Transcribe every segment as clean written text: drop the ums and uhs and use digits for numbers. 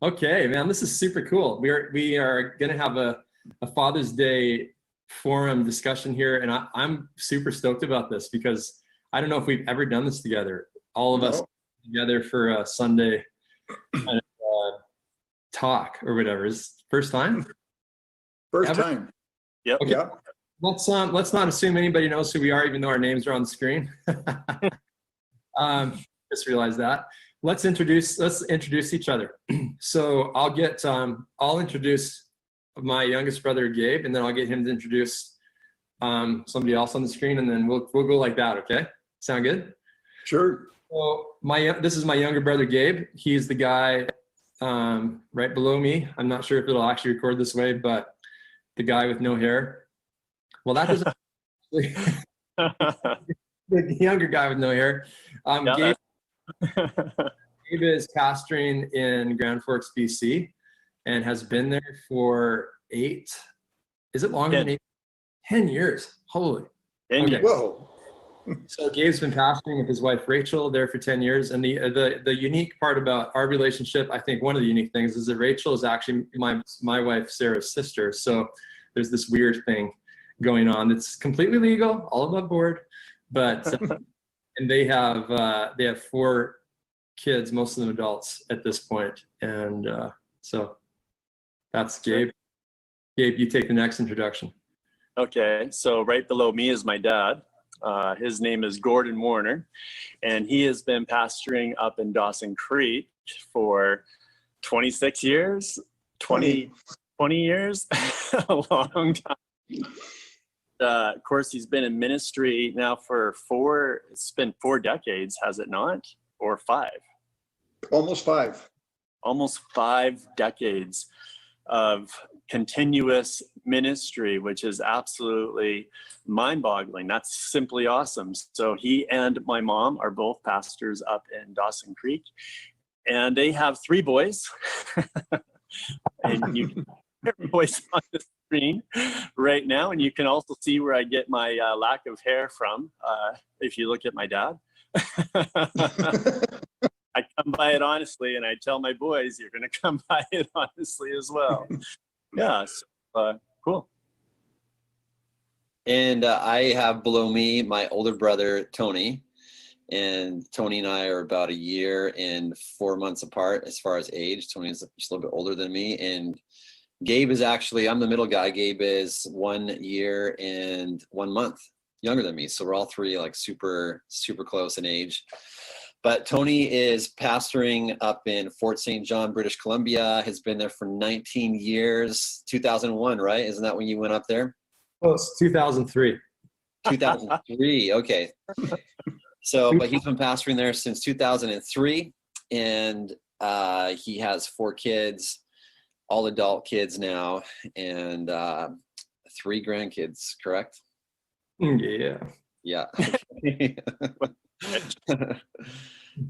Okay, man, this is super cool. We are gonna have a Father's Day forum discussion here, and I'm super stoked about this because I don't know if we've ever done this together. All of us No. together for a Sunday kind of talk or whatever. Is first time? First Ever? time. Yep. Okay. Yeah. Let's not assume anybody knows who we are, even though our names are on the screen. Just realized that. Let's introduce each other. So I'll introduce my youngest brother, Gabe, and then I'll get him to introduce somebody else on the screen, and then we'll go like that. Okay? Sound good? Sure. So this is my younger brother, Gabe. He's the guy right below me. I'm not sure if it'll actually record this way, but the guy with no hair. Well, that doesn't. The younger guy with no hair. Yeah. Gabe is pastoring in Grand Forks, BC, and has been there for 8. Is it longer than 8? 10 years. Holy. 10 Okay. years. Whoa. So Gabe's been pastoring with his wife Rachel there for 10 years, and the unique part about our relationship, I think one of the unique things, is that Rachel is actually my wife Sarah's sister. So there's this weird thing going on that's completely legal, all above board, but and they have 4 kids, most of them adults at this point, and so that's Gabe. Gabe, you take the next introduction. Okay, so right below me is my dad. His name is Gordon Warner, and he has been pastoring up in Dawson Creek for 26 years, 20 years, a long time. Of course, he's been in ministry now for 4 decades, has it not? Or 5? Almost 5. Almost 5 decades of continuous ministry, which is absolutely mind-boggling. That's simply awesome. So he and my mom are both pastors up in Dawson Creek, and they have 3 boys. And you can hear their voice on the screen right now, and you can also see where I get my lack of hair from if you look at my dad. I come by it honestly, and I tell my boys, you're going to come by it honestly as well. Yeah, so, cool. And I have below me my older brother, Tony. And Tony and I are about 1 year and 4 months apart as far as age. Tony is just a little bit older than me. And Gabe is actually, I'm the middle guy. Gabe is 1 year and 1 month younger than me. So we're all 3 like super, super close in age. But Tony is pastoring up in Fort St. John, British Columbia, has been there for 19 years, 2001, right? Isn't that when you went up there? Oh, it's 2003. 2003, okay. So, but he's been pastoring there since 2003, and he has 4 kids, all adult kids now, and 3 grandkids, correct? Yeah. Yeah.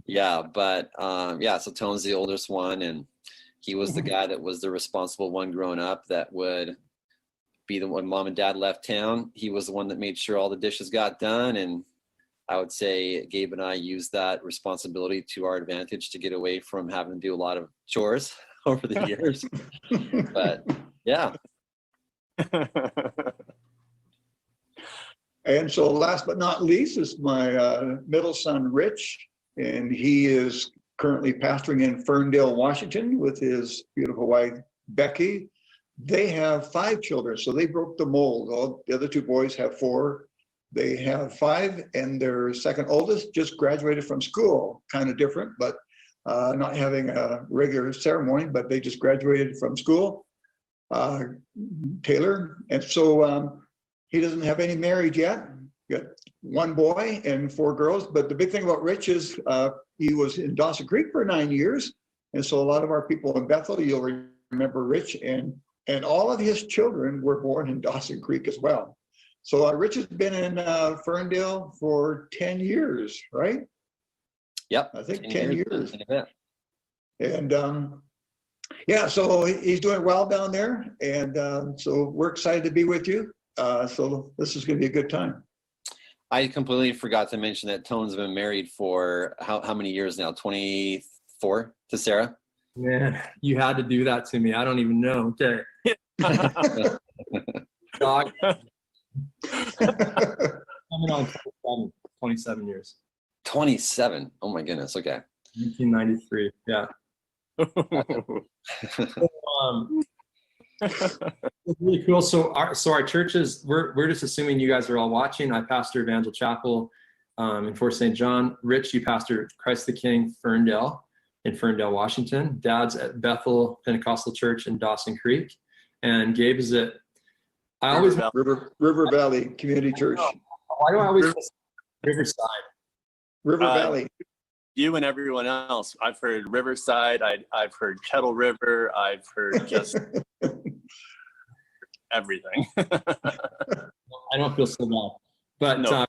Yeah, but so Tone's the oldest one, and he was the guy that was the responsible one growing up that would be the one. Mom and dad left town, he was the one that made sure all the dishes got done, and I would say Gabe and I used that responsibility to our advantage to get away from having to do a lot of chores over the years. But yeah. And so last but not least is my middle son, Rich, and he is currently pastoring in Ferndale, Washington with his beautiful wife, Becky. They have 5 children, so they broke the mold. All the other 2 boys have 4. They have 5, and their second oldest just graduated from school. Kind of different, but not having a regular ceremony, but they just graduated from school, Taylor. And so he doesn't have any marriage yet. Got 1 boy and 4 girls. But the big thing about Rich is he was in Dawson Creek for 9 years. And so a lot of our people in Bethel, you'll remember Rich, and all of his children were born in Dawson Creek as well. So Rich has been in Ferndale for 10 years, right? Yep. I think 10 years. Yeah. And so he's doing well down there. And so we're excited to be with you. So this is going to be a good time. I completely forgot to mention that Tone's been married for how many years now? 24 to Sarah? Man, you had to do that to me. I don't even know. Okay. Dog. Coming on 27 years. 27. Oh my goodness. Okay. 1993. Yeah. It's really cool. So our churches, we're just assuming you guys are all watching. I pastor Evangel Chapel in Fort St. John. Rich, you pastor Christ the King Ferndale in Ferndale, Washington. Dad's at Bethel Pentecostal Church in Dawson Creek. And Gabe is at, I always, River Valley Community Church. why do I always Riverside? River Valley. You and everyone else. I've heard Riverside. I've heard Kettle River. I've heard just everything. I don't feel so bad, but No.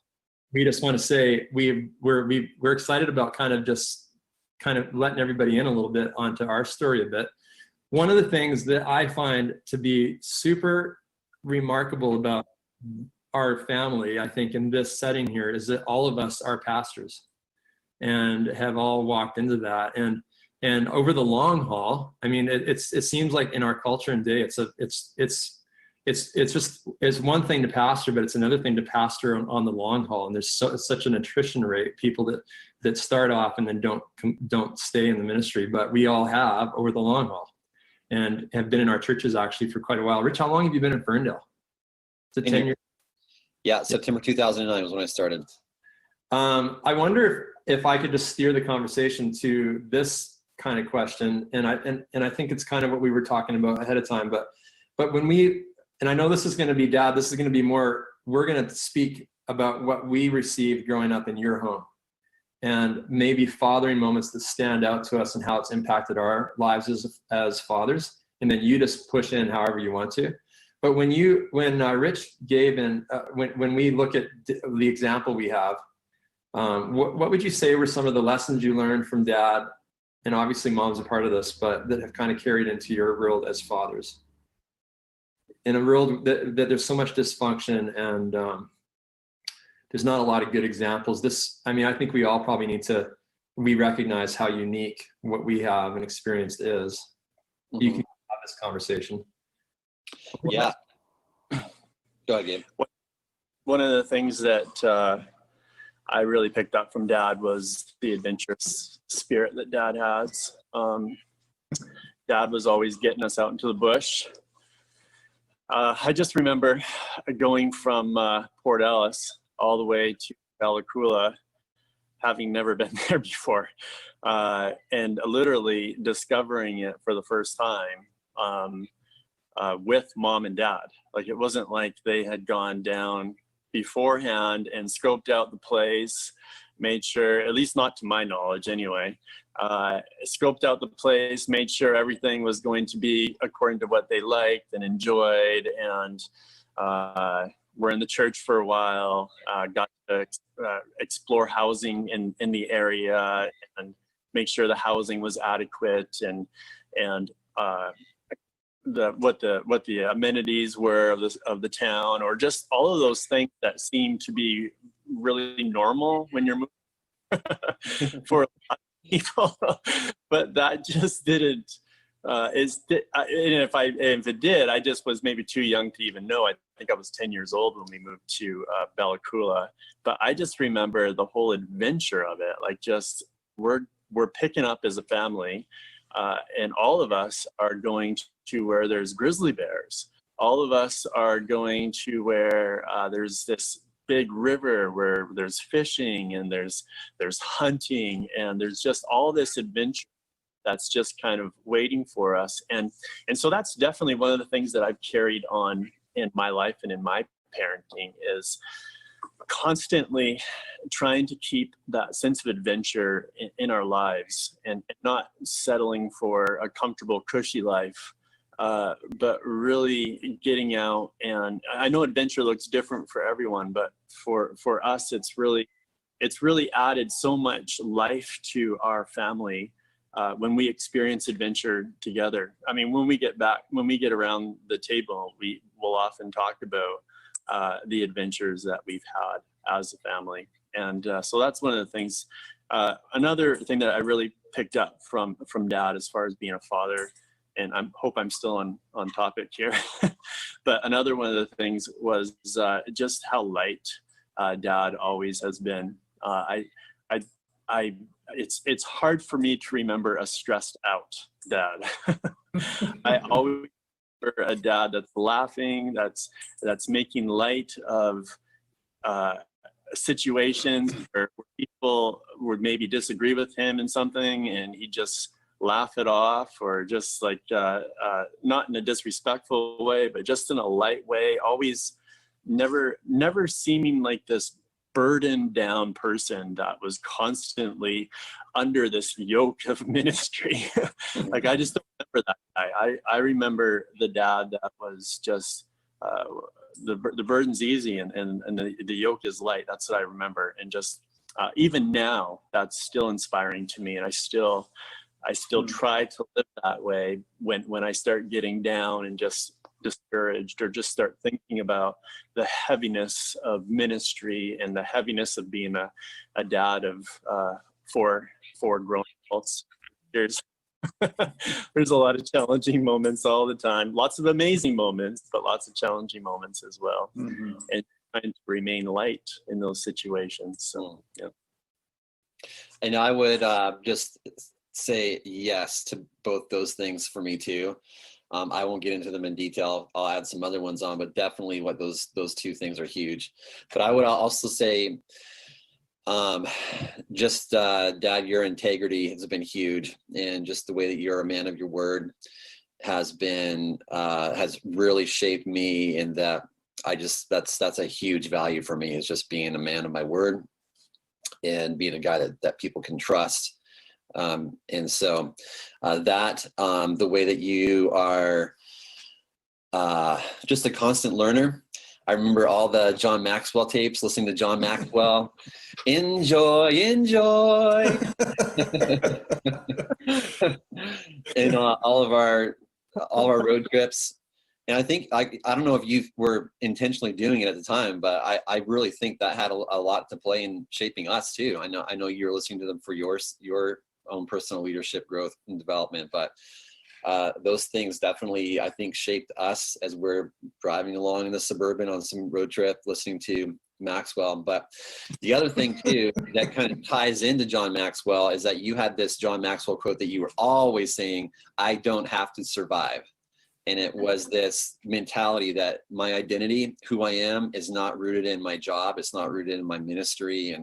we just want to say we're excited about kind of letting everybody in a little bit onto our story a bit. One of the things that I find to be super remarkable about our family, I think, in this setting here, is that all of us are pastors and have all walked into that. And over the long haul, I mean, it seems like in our culture and day, it's one thing to pastor, but it's another thing to pastor on the long haul. And there's such an attrition rate, people that start off and then don't stay in the ministry, but we all have over the long haul and have been in our churches actually for quite a while. Rich, how long have you been in Ferndale? Is it 10 years? Yeah, September 2009 was when I started. I wonder if I could just steer the conversation to this kind of question, and I think it's kind of what we were talking about ahead of time. But when we, and I know this is going to be, Dad, this is going to be more, we're going to speak about what we received growing up in your home, and maybe fathering moments that stand out to us and how it's impacted our lives as fathers, and then you just push in however you want to. But when Rich gave in, when we look at the example we have, what would you say were some of the lessons you learned from Dad, and obviously Mom's a part of this, but that have kind of carried into your world as fathers? In a world that there's so much dysfunction and there's not a lot of good examples. I think we all probably we recognize how unique what we have and experienced is. Mm-hmm. You can have this conversation. Yeah. Go ahead, Gabe. One of the things that I really picked up from Dad was the adventurous spirit that Dad has. Dad was always getting us out into the bush. I just remember going from Port Ellis all the way to Bella Coola, having never been there before, and literally discovering it for the first time with Mom and Dad. Like, it wasn't like they had gone down beforehand and scoped out the place, made sure, at least not to my knowledge anyway, scoped out the place, made sure everything was going to be according to what they liked and enjoyed, and were in the church for a while, got to explore housing in the area and make sure the housing was adequate, and what the amenities were of the town, or just all of those things that seem to be really normal when you're moving for a lot of people, but that just didn't. And if it did, I just was maybe too young to even know. I think I was 10 years old when we moved to Bella Coola, but I just remember the whole adventure of it. Like, just we're picking up as a family. And all of us are going to where there's grizzly bears. All of us are going to where there's this big river where there's fishing and there's hunting, and there's just all this adventure that's just kind of waiting for us. And so that's definitely one of the things that I've carried on in my life and in my parenting, is constantly trying to keep that sense of adventure in our lives, and not settling for a comfortable, cushy life, but really getting out. And I know adventure looks different for everyone, but for us, it's really added so much life to our family when we experience adventure together. I mean, when we get around the table, we will often talk about the adventures that we've had as a family. And so that's one of the things. Another thing that I really picked up from Dad as far as being a father. And I hope I'm still on topic here. But another one of the things was just how light Dad always has been. It's hard for me to remember a stressed out dad. I always remember a dad that's laughing, that's making light of situations where people would maybe disagree with him in something, and he just laugh it off, or just like not in a disrespectful way, but just in a light way. Always, never seeming like this burdened down person that was constantly under this yoke of ministry. Like, I just don't remember that guy. I remember the dad that was just the burden's easy and the yoke is light. That's what I remember. And just even now, that's still inspiring to me. And I still try to live that way when I start getting down and just discouraged, or just start thinking about the heaviness of ministry and the heaviness of being a dad of four grown adults. There's a lot of challenging moments all the time, lots of amazing moments, but lots of challenging moments as well. Mhm. And trying to remain light in those situations. So yeah. And I would just say yes to both those things for me too. I won't get into them in detail. I'll add some other ones on, but definitely what those two things are huge. But I would also say, Dad, your integrity has been huge, and just the way that you're a man of your word has really shaped me. And that that's a huge value for me, is just being a man of my word and being a guy that people can trust. And so the way that you are just a constant learner. I remember all the John Maxwell tapes, listening to John Maxwell. Enjoy. And all of our road trips. And I think, I don't know if you were intentionally doing it at the time, but I really think that had a lot to play in shaping us too. I know you're listening to them for your own personal leadership growth and development, but those things definitely, I think, shaped us as we're driving along in the Suburban on some road trip, listening to Maxwell. But the other thing too that kind of ties into John Maxwell is that you had this John Maxwell quote that you were always saying, "I don't have to survive." And it was this mentality that my identity, who I am, is not rooted in my job. It's not rooted in my ministry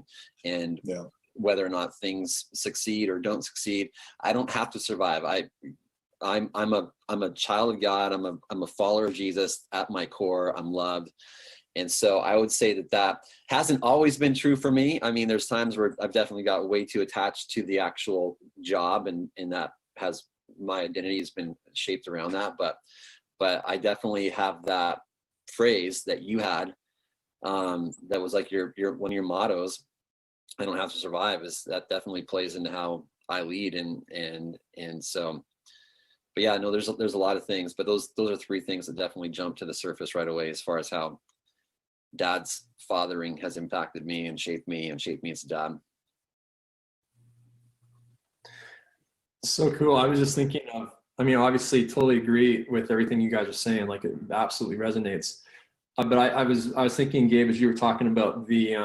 and Yeah. whether or not things succeed or don't succeed. I don't have to survive. I'm a child of God. I'm a follower of Jesus at my core. I'm loved. And so I would say that hasn't always been true for me. I mean, there's times where I've definitely got way too attached to the actual job, and that has, my identity has been shaped around that. But I definitely have that phrase that you had, that was like your one of your mottos, "I don't have to survive," is that definitely plays into how I lead. And so, but yeah, no, there's a lot of things, but those are three things that definitely jump to the surface right away as far as how Dad's fathering has impacted me and shaped me as a dad. So cool. I was just thinking of, I mean, obviously totally agree with everything you guys are saying. Like, it absolutely resonates. But I was thinking, Gabe, as you were talking about the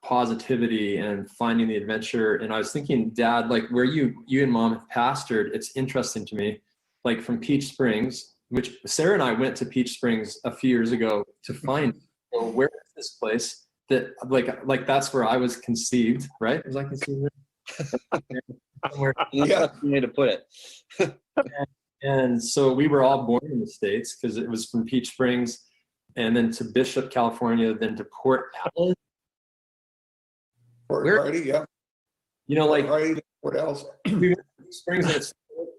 positivity and finding the adventure, and I was thinking, Dad, like where you and Mom have pastored, it's interesting to me, like from Peach Springs, which Sarah and I went to Peach Springs a few years ago to find, where is this place that like that's where I was conceived, right? Was I conceived there? Somewhere. Yeah, way to put it. And so we were all born in the States, because it was from Peach Springs, and then to Bishop, California, then to Port Allen. Port Where- Hardy, yeah. You know, like Port Hardy, what else? we went to Peach Springs,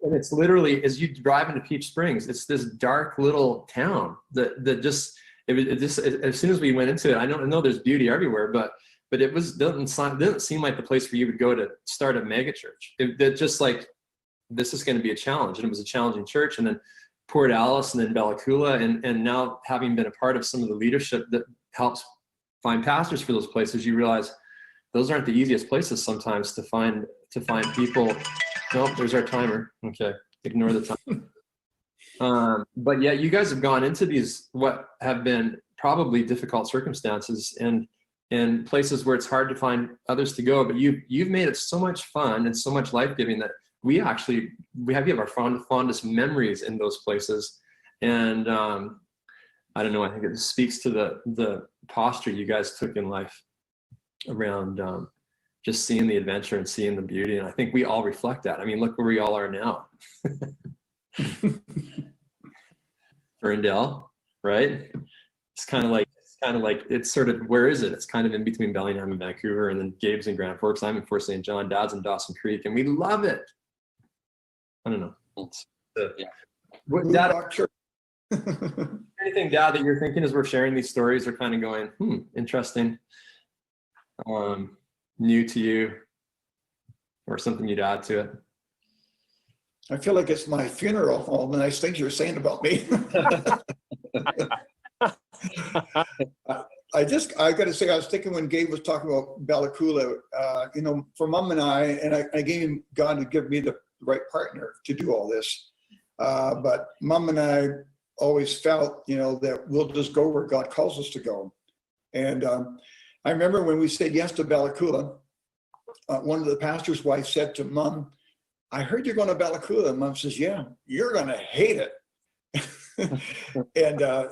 and it's literally, as you drive into Peach Springs, it's this dark little town that just as soon as we went into it, I know there's beauty everywhere, but it didn't seem like the place where you would go to start a mega church. It just like, this is going to be a challenge, and it was a challenging church. And then Port Alice, and then Bella Coola, and now having been a part of some of the leadership that helps find pastors for those places, you realize those aren't the easiest places sometimes to find people. Nope, there's our timer. Okay, ignore the time. But yeah, you guys have gone into these what have been probably difficult circumstances and places where it's hard to find others to go. But you've made it so much fun and so much life-giving that you have our fondest memories in those places. And I don't know, I think it speaks to the posture you guys took in life around just seeing the adventure and seeing the beauty. And I think we all reflect that. I mean, look where we all are now. Ferndale, right? It's kind of like, it's sort of, where is it? It's kind of in between Bellingham and Vancouver, and then Gabe's in Grand Forks. I'm in Fort St. John, Dad's in Dawson Creek, and we love it. I don't know. Yeah. What, Dad, anything, Dad, that you're thinking as we're sharing these stories are kind of going, interesting, new to you, or something you'd add to it? I feel like it's my funeral, all the nice things you're saying about me. I got to say, I was thinking when Gabe was talking about Bella Coola, for Mom and I gave God to give me the right partner to do all this. But Mom and I always felt, that we'll just go where God calls us to go. And I remember when we said yes to Bella Coola, one of the pastor's wife said to Mom, "I heard you're going to Bella Coola." And Mom says, "Yeah, you're going to hate it." And of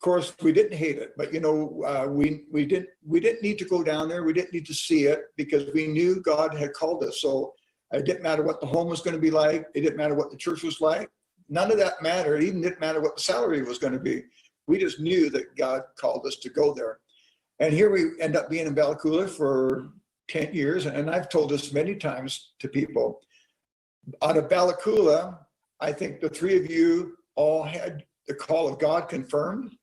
course, we didn't hate it, but we didn't need to go down there. We didn't need to see it because we knew God had called us. So it didn't matter what the home was going to be like. It didn't matter what the church was like. None of that mattered. It even didn't matter what the salary was going to be. We just knew that God called us to go there. And here we end up being in Bella Coola for 10 years. And I've told this many times to people. Out of Bella Coola, I think the three of you all had the call of God confirmed.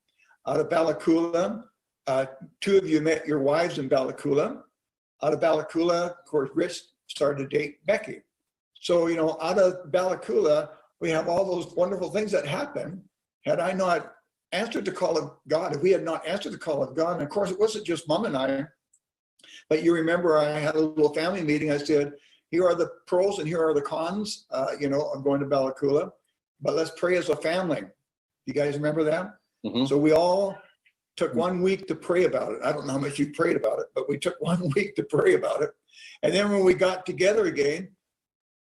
Out of Bella Coola, two of you met your wives in Bella Coola. Out of Bella Coola, of course, Rich started to date Becky. So, out of Bella Coola, we have all those wonderful things that happen. Had I not answered the call of God, if we had not answered the call of God, and of course, it wasn't just Mom and I, but you remember I had a little family meeting. I said, here are the pros and here are the cons, of going to Bella Coola, but let's pray as a family. You guys remember that? Mm-hmm. So we all took 1 week to pray about it. I don't know how much you prayed about it, but we took 1 week to pray about it. And then when we got together again,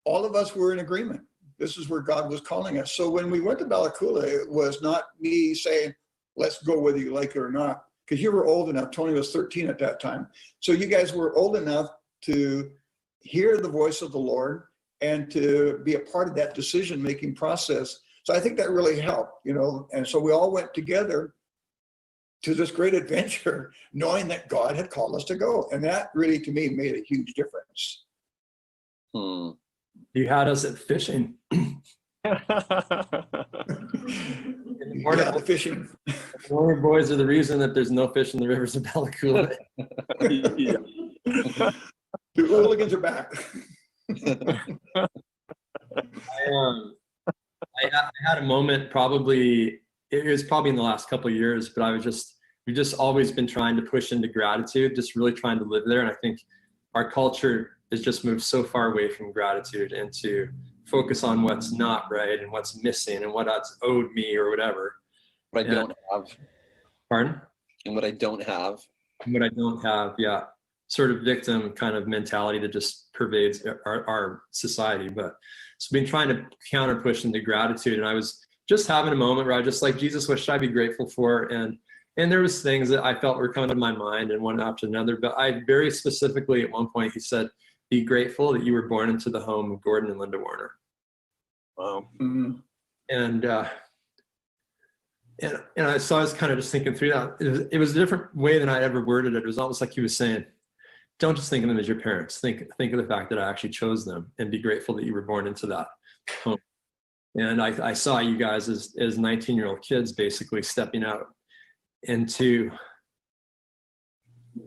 all of us were in agreement. This is where God was calling us. So when we went to Bella Coola, it was not me saying, let's go whether you like it or not, because you were old enough. Tony was 13 at that time. So you guys were old enough to hear the voice of the Lord and to be a part of that decision-making process. So I think that really helped, and so we all went together to this great adventure, knowing that God had called us to go. And that really, to me, made a huge difference. You had us at fishing. Yeah, the fishing. The Warrior Boys are the reason that there's no fish in the rivers of Bella Coola. The hooligans are back. I had a moment, it was probably in the last couple of years, but we've just always been trying to push into gratitude, just really trying to live there. And I think our culture has just moved so far away from gratitude and to focus on what's not right and what's missing and what's owed me or whatever. What I don't have. Pardon? And what I don't have. What I don't have, yeah. Sort of victim kind of mentality that just pervades our society. But so we've been trying to counter push into gratitude. And I was just having a moment where I just like, Jesus, what should I be grateful for? And there was things that I felt were coming to my mind and one after another. But I very specifically at one point, he said, be grateful that you were born into the home of Gordon and Linda Warner. Wow. Mm-hmm. And so I was kind of just thinking through that. It was a different way than I ever worded it. It was almost like he was saying, don't just think of them as your parents. Think of the fact that I actually chose them and be grateful that you were born into that home. And I saw you guys as 19-year-old kids basically stepping out into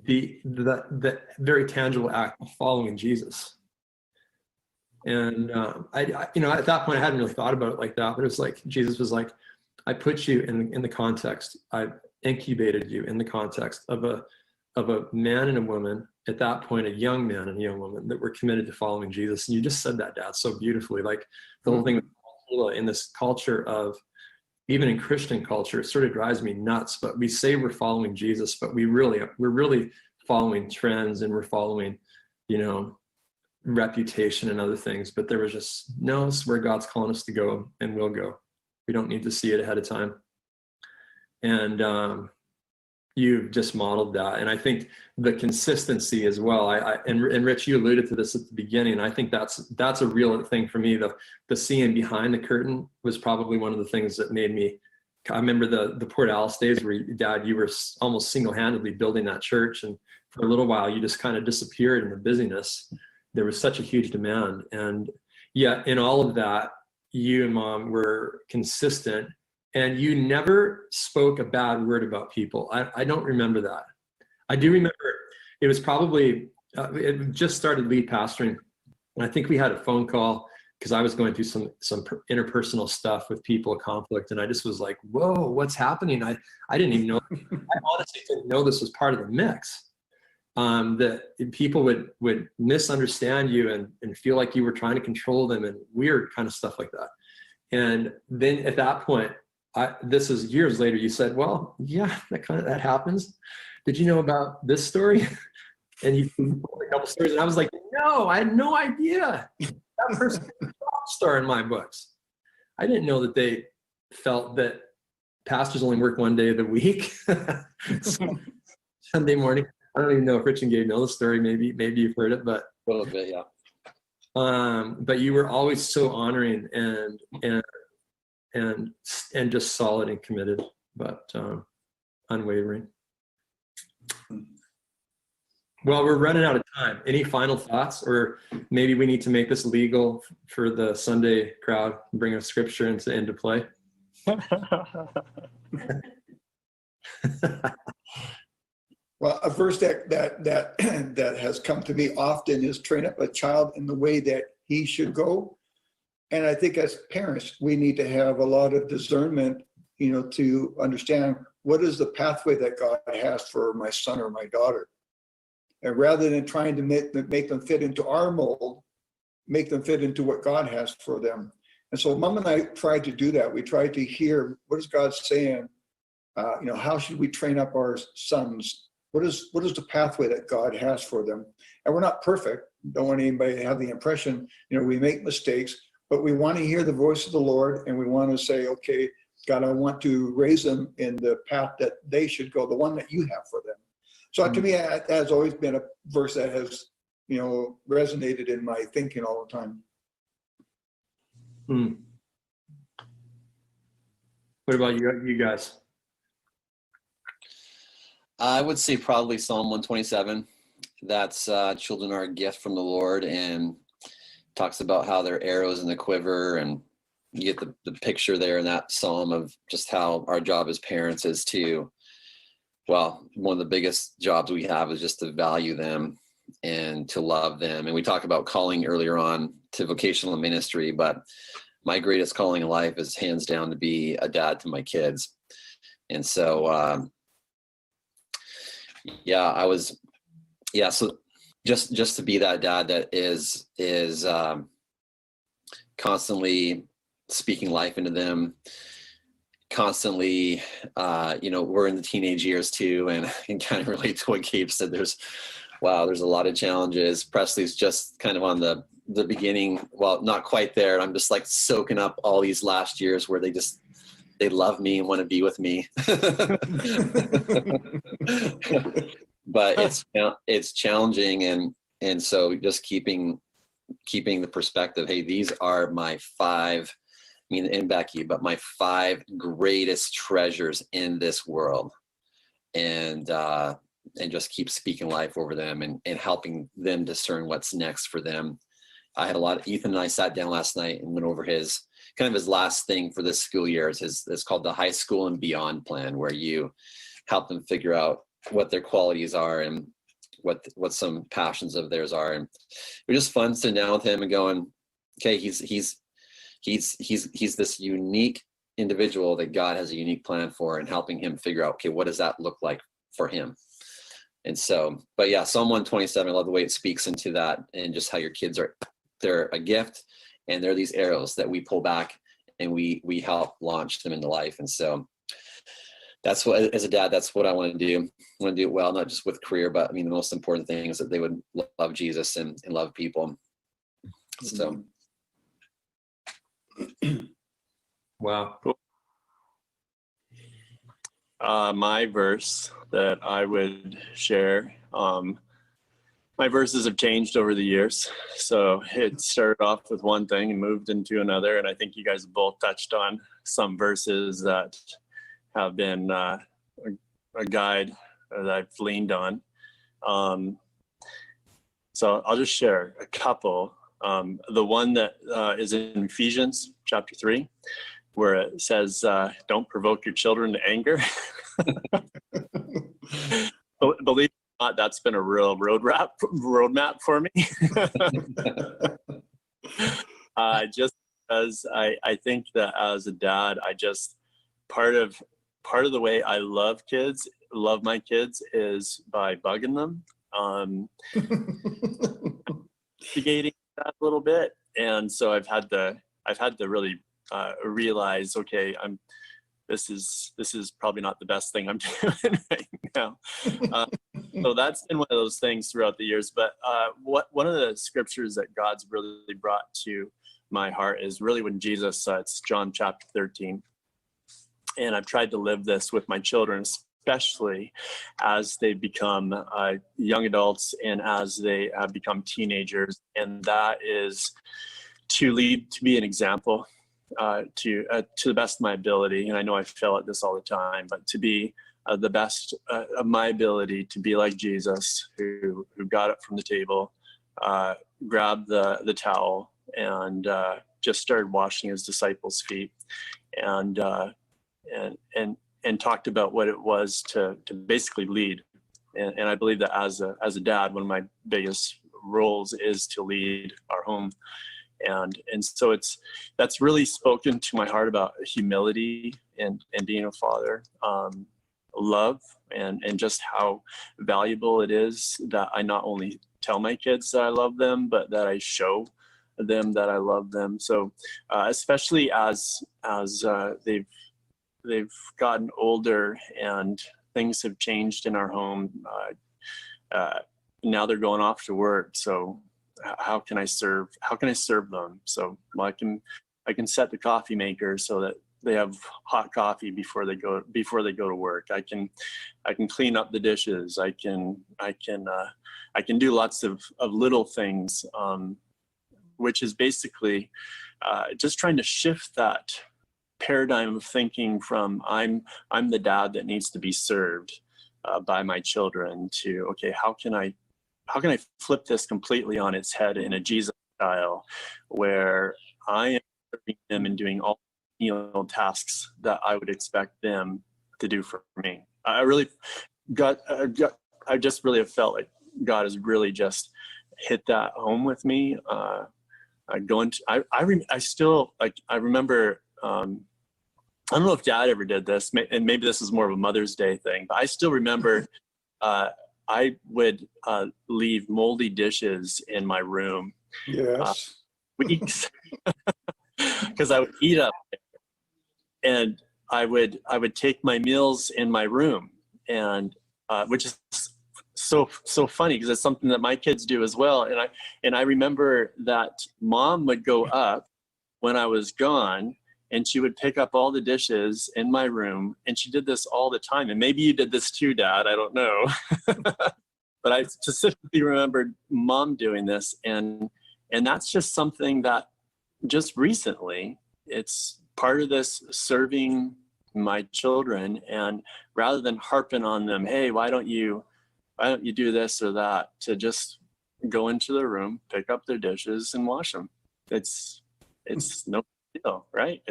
the very tangible act of following Jesus. And I at that point I hadn't really thought about it like that, but it was like Jesus was like, I put you in the context. I incubated you in the context of a man and a woman at that point, a young man and a young woman that were committed to following Jesus. And you just said that, Dad, so beautifully. Like the whole thing in this culture of, even in Christian culture, it sort of drives me nuts, but we say we're following Jesus, but we're really following trends, and we're following, reputation and other things. But there was just, no, it's where God's calling us to go, and we'll go. We don't need to see it ahead of time. And you've just modeled that. And I think the consistency as well, and Rich, you alluded to this at the beginning. I think that's a real thing for me. The seeing behind the curtain was probably one of the things that made me, I remember the Port Alice days where, Dad, you were almost single-handedly building that church. And for a little while, you just kind of disappeared in the busyness. There was such a huge demand. And yet in all of that, you and Mom were consistent, and you never spoke a bad word about people. I don't remember that. I do remember it was probably, it just started lead pastoring. And I think we had a phone call because I was going through some interpersonal stuff with people, conflict. And I just was like, whoa, what's happening? I didn't even know, I honestly didn't know this was part of the mix. That people would misunderstand you and feel like you were trying to control them, and weird kind of stuff like that. And then at that point, this is years later, you said, well, yeah, that happens. Did you know about this story? And you told a couple stories, and I was like, no, I had no idea. That person was a rock star in my books. I didn't know that they felt that pastors only work one day of the week. Sunday morning. I don't even know if Rich and Gabe know the story. Maybe you've heard it, but A little bit, yeah. But you were always so honoring and just solid and committed, but unwavering. Well, we're running out of time. Any final thoughts? Or maybe we need to make this legal for the Sunday crowd and bring a scripture into play. Well, a verse that has come to me often is train up a child in the way that he should go. And I think as parents, we need to have a lot of discernment, to understand what is the pathway that God has for my son or my daughter. And rather than trying to make them fit into our mold, make them fit into what God has for them. And so Mom and I tried to do that. We tried to hear, what is God saying? How should we train up our sons? What is the pathway that God has for them? And we're not perfect. Don't want anybody to have the impression, we make mistakes, but we want to hear the voice of the Lord, and we want to say, okay, God, I want to raise them in the path that they should go, the one that you have for them. So to me, that has always been a verse that has, resonated in my thinking all the time. What about you guys? I would say probably Psalm 127. That's children are a gift from the Lord, and talks about how they're arrows in the quiver, and you get the picture there in that psalm of just how our job as parents is to, well, one of the biggest jobs we have is just to value them and to love them. And we talked about calling earlier on to vocational ministry, but my greatest calling in life is hands down to be a dad to my kids. And so, so just to be that dad that is constantly speaking life into them, constantly, we're in the teenage years too, and kind of relate to what Gabe said. There's a lot of challenges. Presley's just kind of on the beginning, well, not quite there. I'm just like soaking up all these last years where they love me and want to be with me. But it's challenging, and so just keeping the perspective, hey, these are my five, and Becky, but my five greatest treasures in this world, and just keep speaking life over them and helping them discern what's next for them. I had Ethan and I sat down last night and went over his last thing for this school year. It's called the High School and Beyond Plan, where you help them figure out what their qualities are and what some passions of theirs are. And it was just fun sitting down with him and going, okay, he's this unique individual that God has a unique plan for, and helping him figure out, okay, what does that look like for him? And so, but yeah, Psalm 127, I love the way it speaks into that, and just how your kids they're a gift, and they're these arrows that we pull back and we help launch them into life. And so that's what, as a dad, that's what I want to do. I want to do it well, not just with career, but I mean, the most important thing is that they would love Jesus and love people. So. Wow. My verse that I would share, my verses have changed over the years. So it started off with one thing and moved into another. And I think you guys both touched on some verses that have been a guide that I've leaned on. So I'll just share a couple. The one that is in Ephesians chapter 3, where it says, don't provoke your children to anger. Believe it or not, that's been a real roadmap for me. Just because I think that as a dad, part of the way I love my kids is by bugging them, instigating that a little bit. And so I've had to really realize, okay, this is probably not the best thing I'm doing right now. So that's been one of those things throughout the years. But one of the scriptures that God's really brought to my heart is really when Jesus, it's John chapter 13. And I've tried to live this with my children, especially as they become young adults and as they become teenagers. And that is to be an example to the best of my ability. And I know I fail at this all the time, but to be the best of my ability to be like Jesus, who got up from the table, grabbed the towel, and just started washing his disciples' feet, and talked about what it was to basically lead. And I believe that as a dad, one of my biggest roles is to lead our home. And so that's really spoken to my heart about humility and being a father, love, and just how valuable it is that I not only tell my kids that I love them, but that I show them that I love them. So especially as they've gotten older and things have changed in our home, now they're going off to work. So how can I serve them? So I can set the coffee maker so that they have hot coffee before they go to work. I can clean up the dishes. I can do lots of little things, which is basically just trying to shift that paradigm of thinking from I'm the dad that needs to be served by my children to, okay, how can I flip this completely on its head in a Jesus style, where I am serving them and doing all tasks that I would expect them to do for me. I just really have felt like God has really just hit that home with me. I remember, I don't know if Dad ever did this, and maybe this is more of a Mother's Day thing, but I still remember I would leave moldy dishes in my room weeks because I would eat up, and I would take my meals in my room, and which is so funny because it's something that my kids do as well. And I remember that Mom would go up when I was gone, and she would pick up all the dishes in my room, and she did this all the time. And maybe you did this too, Dad, I don't know. But I specifically remembered Mom doing this. And that's just something that just recently, it's part of this serving my children. And rather than harping on them, hey, why don't you do this or that, to just go into the room, pick up their dishes and wash them. It's no deal, right?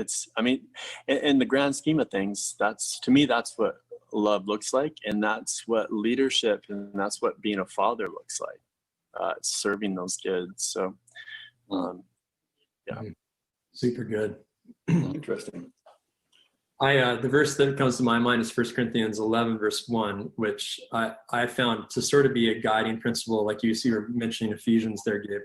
In the grand scheme of things, to me, that's what love looks like, and that's what leadership, and that's what being a father looks like. Serving those kids. So, yeah. Super good. Interesting. The verse that comes to my mind is 1 Corinthians 11, verse 1, which I found to sort of be a guiding principle, like you were mentioning Ephesians there, Gabe.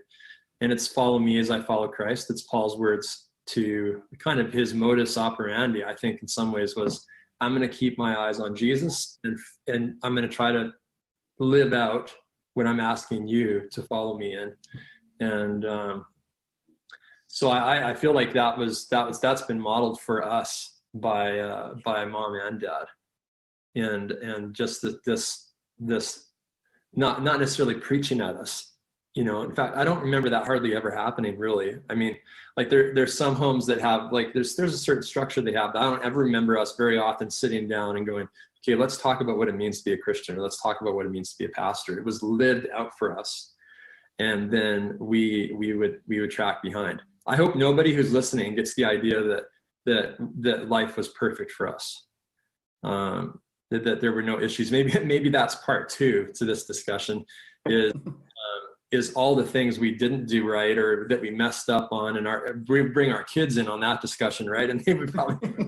And it's follow me as I follow Christ. It's Paul's words to kind of his modus operandi, I think, in some ways was, I'm going to keep my eyes on Jesus, and I'm going to try to live out what I'm asking you to follow me in. And so I feel like that's been modeled for us by mom and dad, and just this not necessarily preaching at us, in fact, I don't remember that hardly ever happening, really. I mean, like there's some homes that have, like, there's a certain structure they have, but I don't ever remember us very often sitting down and going, okay, let's talk about what it means to be a Christian, or let's talk about what it means to be a pastor. It was lived out for us, and then we would track behind. I hope nobody who's listening gets the idea that life was perfect for us, that there were no issues. Maybe that's part two to this discussion, is all the things we didn't do right, or that we messed up on, and we bring our kids in on that discussion, right? And they would probably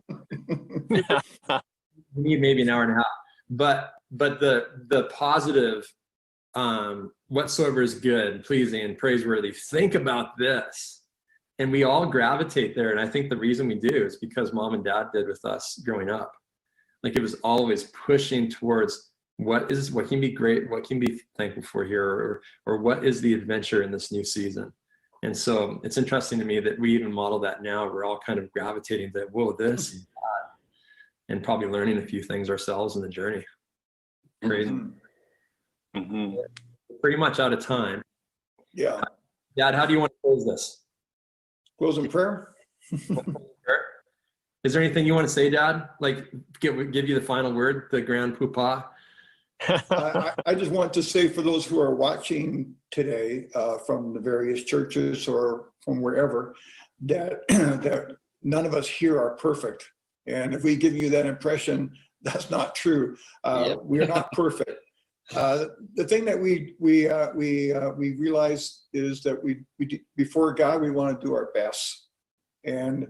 need maybe an hour and a half. But the positive, whatsoever is good, pleasing, and praiseworthy, think about this. And we all gravitate there. And I think the reason we do is because mom and dad did with us growing up. Like, it was always pushing towards what can be great, what can be thankful for here, or what is the adventure in this new season. And so it's interesting to me that we even model that now. We're all kind of gravitating to, whoa, this and that, and probably learning a few things ourselves in the journey. Crazy. Mm-hmm. Pretty much out of time. Yeah. Dad, how do you want to close this? Close in prayer. Is there anything you want to say, Dad? Like, give you the final word, the grand poopah? I just want to say, for those who are watching today from the various churches or from wherever, that none of us here are perfect. And if we give you that impression, that's not true. Yep. We are not perfect. The thing that we realize is that we before God, we want to do our best. And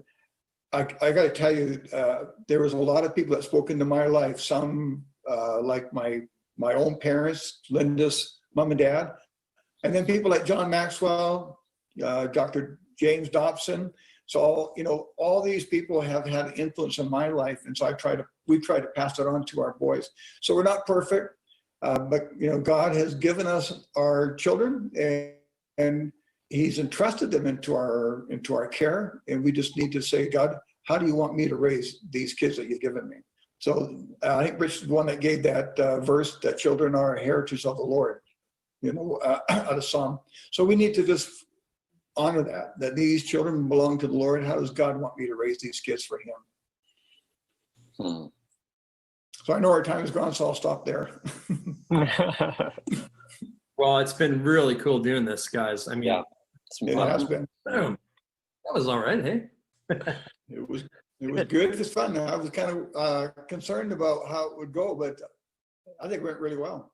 I got to tell you, there was a lot of people that spoke into my life. Some like my own parents, Linda's mom and dad, and then people like John Maxwell, Dr. James Dobson. So all these people have had influence in my life, and so we try to pass it on to our boys. So we're not perfect, but God has given us our children, and He's entrusted them into our care, and we just need to say, God, how do you want me to raise these kids that you've given me? So I think Rich is the one that gave that verse, that children are a heritage of the Lord, out of Psalm. So we need to just honor that these children belong to the Lord. How does God want me to raise these kids for Him? So I know our time is gone, so I'll stop there. Well, it's been really cool doing this, guys. I mean, Yeah. It has been. That was all right, hey? It was good. It was fun. I was kind of concerned about how it would go, but I think it went really well.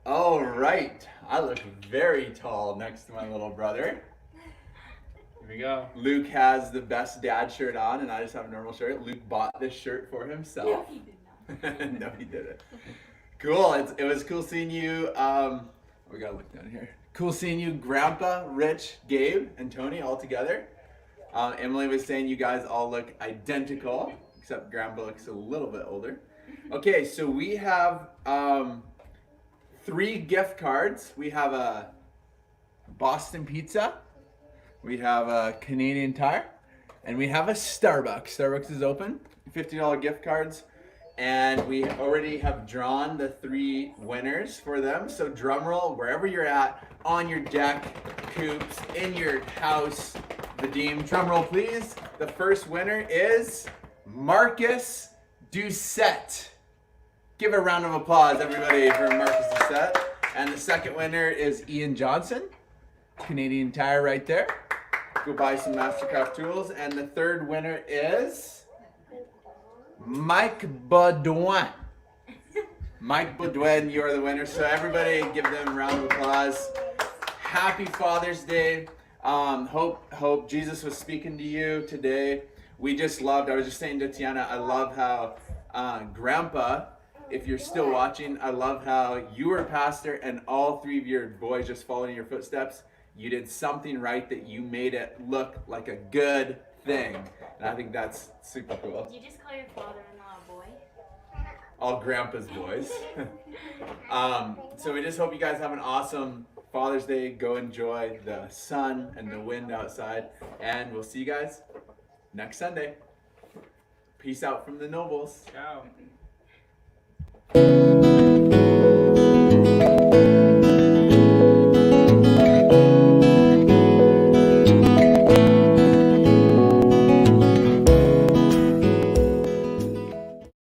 All right. I look very tall next to my little brother. Here we go. Luke has the best dad shirt on, and I just have a normal shirt. Luke bought this shirt for himself. No, he did not. No, he didn't. Cool. It was cool seeing you. We gotta look down here. Cool seeing you, Grandpa, Rich, Gabe, and Tony all together. Emily was saying you guys all look identical, except Grandpa looks a little bit older. Okay, so we have 3 gift cards. We have a Boston Pizza, we have a Canadian Tire, and we have a Starbucks. Starbucks is open. $50 gift cards. And we already have drawn the 3 winners for them. So drum roll, wherever you're at, on your deck, coops, in your house, Vadim. Drum roll, please. The first winner is Marcus Doucette. Give a round of applause, everybody, for Marcus Doucette. And the second winner is Ian Johnson. Canadian Tire right there. Go buy some Mastercraft tools. And the third winner is Mike Baudouin. Mike Baudouin, you are the winner. So everybody give them a round of applause. Happy Father's Day. Hope Jesus was speaking to you today. We just loved, I was just saying to Tiana, I love how Grandpa, if you're still watching, I love how you were a pastor and all three of your boys just followed in your footsteps. You did something right that you made it look like a good thing. And I think that's super cool. Did you just call your father-in-law a boy? All Grandpa's boys. So we just hope you guys have an awesome Father's Day. Go enjoy the sun and the wind outside. And we'll see you guys next Sunday. Peace out from the Nobles. Ciao.